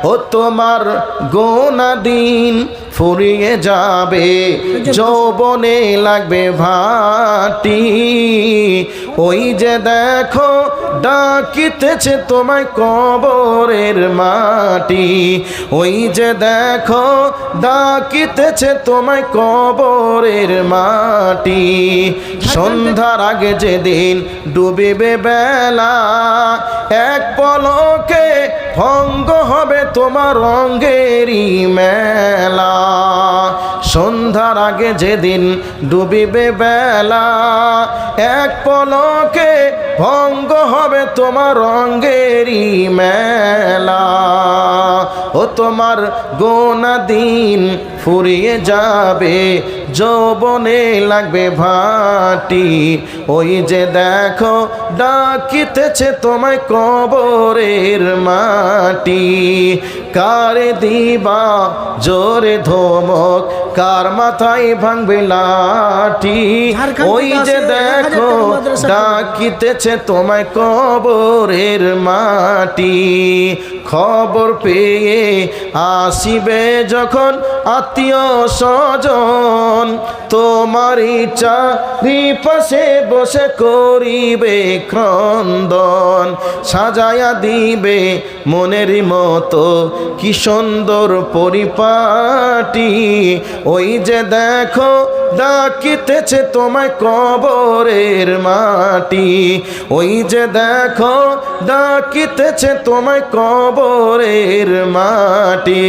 ও তোমার গোনা দিন ফুরিয়ে যাবে, যৌবনে লাগবে ভাটি। ওই যে দেখো ডাকিতেছে তোমায় কবরের মাটি, ওই যে দেখো ডাকিতেছে তোমায় কবরের মাটি। সন্ধ্যার আগে যেদিন ডুবিবে বেলা, এক পলকে ভঙ্গ হবে তোমার রঙেরই মেলা। সন্ধ্যার আগে যেদিন ডুবিবে বেলা, এক পলকে ভঙ্গ হবে তোমার রঙেরই মেলা। ও তোমার গোনা দিন ফুরিয়ে যাবে, যৌবনে লাগবে ভাটি। ওই যে দেখো ডাকিতেছে তোমায় কবরের মাটি। কারে দিবা জোরে ধমক, কার মাথায় ভাঙবে লাঠি। ওই যে দেখো ডাকিতেছে তোমায় কবরের মাটি। খবর পেয়ে আসিবে যখন আত্মীয় স্বজন, তোমারই চারিপাশে বসে করিবে ক্রন্দন। সাজায়া দিবে মনেরই মতো কি সুন্দর পরিপাটি। ওই যে দেখো ডাকিতেছে তোমায় কবরের মাটি, ওই যে দেখো ডাকিতেছে তোমায় কবরের মাটি।